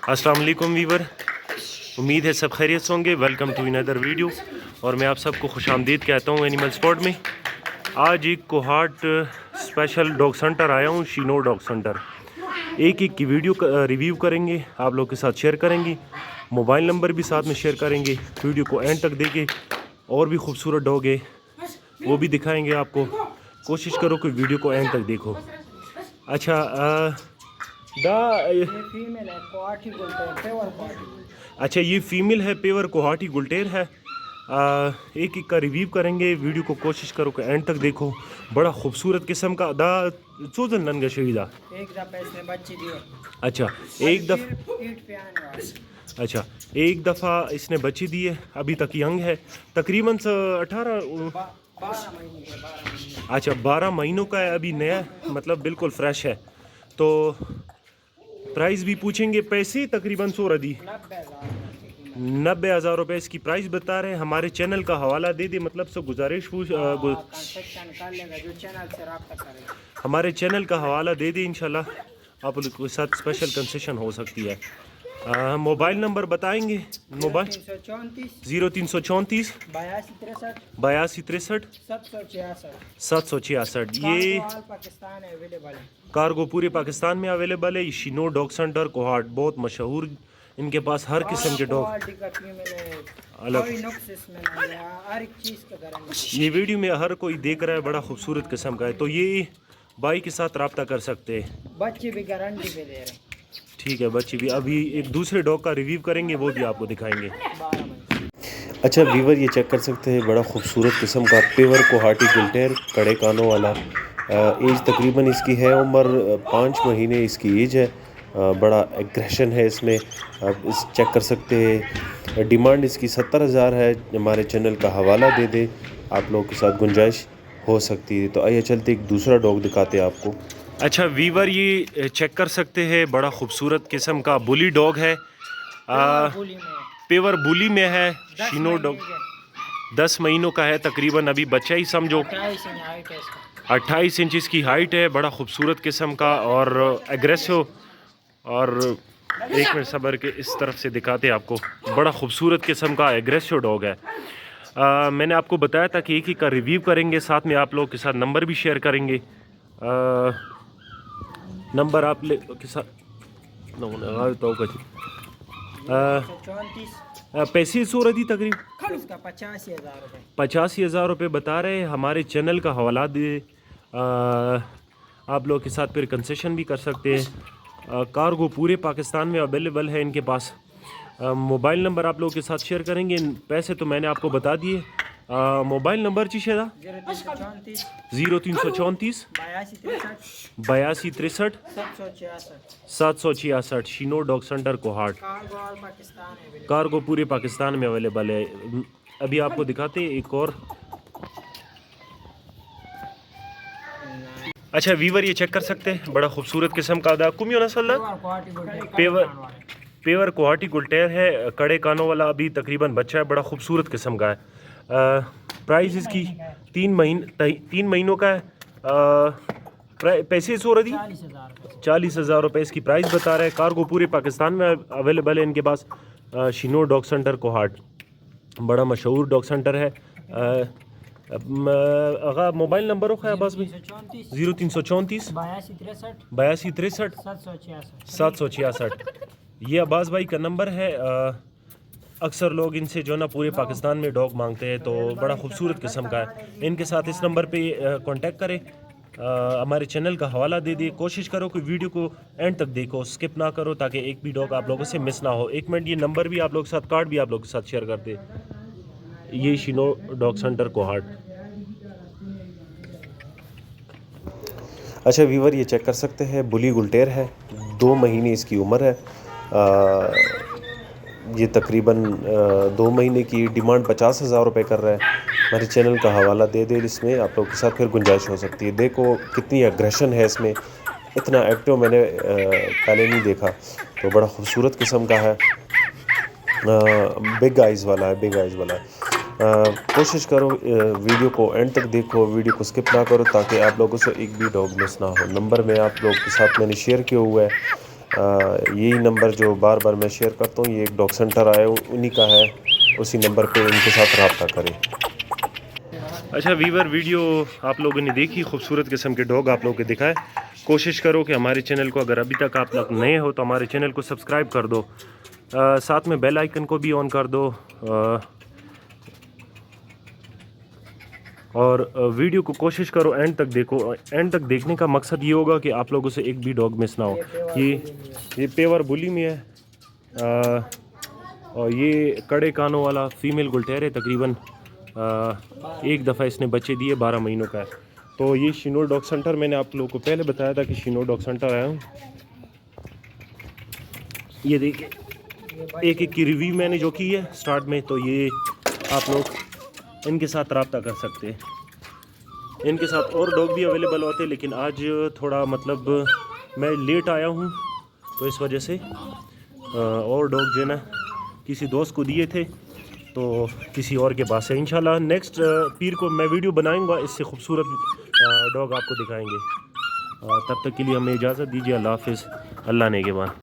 अस्सलाम वालेकुम वीवर, उम्मीद है सब खैरियत से होंगे। वेलकम टू अनदर वीडियो और मैं आप सबको खुशामदीद कहता हूँ एनिमल स्पॉट में। आज एक कोहाट स्पेशल डॉग सेंटर आया हूँ, शीनो डॉग सेंटर। एक की वीडियो रिव्यू करेंगे, आप लोग के साथ शेयर करेंगे, मोबाइल नंबर भी साथ में शेयर करेंगे। वीडियो को एंड तक देखें, और भी खूबसूरत डॉग है वो भी दिखाएंगे आपको। कोशिश करो कि वीडियो को एंड तक देखो। अच्छा फीमेल है कोहाटी गुलटेर, पेवर कोहाटी। अच्छा, ये फीमेल है, पेवर कोहाटी गुलटेर है। एक का रिव्यू करेंगे। वीडियो को कोशिश करो कि एंड तक देखो। बड़ा खूबसूरत किस्म का दा चोजन नंगा शहीदा। एक दफा इसने बच्चे दिए। अच्छा, एक दफ़ा इसने बच्चे दिए। अभी तक यंग है, तकरीबन 18 12 महीने के। अच्छा 12 महीनों का है अभी, नया मतलब बिल्कुल फ्रेश है। तो प्राइस भी पूछेंगे। पैसे तकरीबन 16 दी 90,000 रुपये इसकी प्राइस बता रहे हैं। हमारे चैनल का हवाला दे दे, मतलब से गुजारिश हमारे चैनल का हवाला दे दे, इंशाल्लाह आप लोग के साथ स्पेशल कंसेशन हो सकती है। मोबाइल नंबर बताएंगे। मोबाइल 0334 82 63 766। ये कार्गो पूरे पाकिस्तान में अवेलेबल है। शीनो डॉग सेंटर कोहाट बहुत मशहूर, इनके पास हर किस्म के डॉग अलग। ये वीडियो में हर कोई देख रहा है, बड़ा खूबसूरत किस्म का है। तो ये भाई के साथ रब्ता कर सकते हैं। बच्चे भी गारंटी पे दे रहे हैं। ठीक है, बच्चे भी। अभी एक दूसरे डॉग का रिव्यू करेंगे, वो भी आपको दिखाएंगे। 12 महीने। अच्छा वीवर, ये चेक कर सकते हैं, बड़ा खूबसूरत किस्म का पेवर कोहाटी गुलटेर, कड़े कानों वाला। एज तकरीबन इसकी है, उम्र 5 महीने इसकी एज है। बड़ा एग्रेशन है इसमें, आप इस चेक कर सकते हैं। डिमांड इसकी 70,000 है। हमारे चैनल का हवाला दे दे, आप लोगों के साथ गुंजाइश हो सकती है। तो आइए चलते एक दूसरा डॉग दिखाते हैं आपको। अच्छा वीवर, ये चेक कर सकते हैं, बड़ा खूबसूरत किस्म का बुली डॉग है। पेवर बुली में है। शीनो डॉग 10 महीनों का है तकरीबन, अभी बच्चा ही समझो। 28 इंच इसकी हाइट है। बड़ा खूबसूरत किस्म का और एग्रेसिव। और एक मिनट सबर के इस तरफ से दिखाते हैं आपको। बड़ा खूबसूरत किस्म का एग्रेसिव डॉग है। मैंने आपको बताया था कि एक ही का रिव्यू करेंगे, साथ में आप लोगों के साथ नंबर भी शेयर करेंगे। नंबर आप के साथ पैसे सूरत ही तकरीबन 85,000 रुपये बता रहे हैं। हमारे चैनल का हवाला दे, आप लोग के साथ फिर कंसेशन भी कर सकते हैं। कार्गो पूरे पाकिस्तान में अवेलेबल है इनके पास। मोबाइल नंबर आप लोगों के साथ शेयर करेंगे। पैसे तो मैंने आपको बता दिए। मोबाइल नंबर चीशेदा 0334 82 63 766। शीनो डॉग सेंटर कोहाट, कार्गो पूरे पाकिस्तान में अवेलेबल है। अभी आपको दिखाते हैं एक और। अच्छा वीवर, ये चेक कर सकते हैं, बड़ा खूबसूरत किस्म का अदा कुमियो नस्ल पेवर कोहाटी गुलटेर है, कड़े कानों वाला। अभी तकरीबन बच्चा है, बड़ा खूबसूरत किस्म का है। प्राइस इसकी 3 महीनों का है। पैसे सोरदी 40,000 रुपये इसकी प्राइस बता रहे हैं। कार्गो पूरे पाकिस्तान में अवेलेबल है इनके पास। शीनो डॉग सेंटर कोहाट बड़ा मशहूर डॉग सेंटर है। अगर मोबाइल नंबर हो बस में 0334 82 63 766। ये अब्बास भाई का नंबर है। अक्सर लोग इनसे जो ना पूरे पाकिस्तान में डॉग मांगते हैं, तो बड़ा खूबसूरत किस्म का है। इनके साथ इस नंबर पे कांटेक्ट करें। हमारे चैनल का हवाला दे दिए। कोशिश करो कि वीडियो को एंड तक देखो, स्किप ना करो, ताकि एक भी डॉग आप लोगों से मिस ना हो। एक मिनट, ये नंबर भी आप लोग के साथ, कार्ड भी आप लोग के साथ शेयर कर दे। ये शीनो डॉग सेंटर कोहाट। अच्छा वीवर, ये चेक कर सकते हैं, बुली गुलटेर है, 2 महीने इसकी उम्र है। ये तकरीबन 2 महीने की। डिमांड 50,000 रुपये कर रहा है। हमारे चैनल का हवाला दे दे, इसमें आप लोग के साथ फिर गुंजाइश हो सकती है। देखो कितनी एग्रेशन है इसमें, इतना एक्टिव मैंने पहले नहीं देखा। तो बड़ा खूबसूरत किस्म का है। बिग आइज़ वाला है। कोशिश करो वीडियो को एंड तक देखो, वीडियो को स्किप ना करो, ताकि आप लोगों से एक भी डॉग मिस ना हो। नंबर में आप लोग के साथ मैंने शेयर किया हुआ है। यही नंबर जो बार बार मैं शेयर करता हूँ, ये एक डॉग सेंटर आया उन्हीं का है, उसी नंबर पे उनके साथ रब्ता करें। अच्छा वीवर, वीडियो आप लोगों ने देखी, खूबसूरत किस्म के डॉग आप लोगों को दिखाए। कोशिश करो कि हमारे चैनल को, अगर अभी तक आप लोग नए हो तो हमारे चैनल को सब्सक्राइब कर दो, साथ में बेल आइकन को भी ऑन कर दो, और वीडियो को कोशिश करो एंड तक देखो। एंड तक देखने का मकसद ये होगा कि आप लोगों से एक भी डॉग मिस ना हो। ये पेवर बुली में है, और ये कड़े कानों वाला फीमेल गुलटेर है। तकरीबन एक दफ़ा इसने बच्चे दिए, 12 महीनों का है। तो ये शिनोर डॉग सेंटर, मैंने आप लोगों को पहले बताया था कि शिनोर डॉग सेंटर आया हूँ। ये देखिए, एक एक की रिव्यू मैंने जो की है स्टार्ट में, तो ये आप लोग इनके साथ रब्ता कर सकते हैं। इनके साथ और डॉग भी अवेलेबल होते हैं, लेकिन आज थोड़ा मतलब मैं लेट आया हूँ, तो इस वजह से और डॉग जो है ना किसी दोस्त को दिए थे, तो किसी और के पास है। इंशाल्लाह नेक्स्ट पीर को मैं वीडियो बनाऊंगा, इससे खूबसूरत डॉग आपको दिखाएंगे। तब तक के लिए हमें इजाज़त दीजिए। अल्लाह हाफ़िज़, अल्लाह ने के बाद।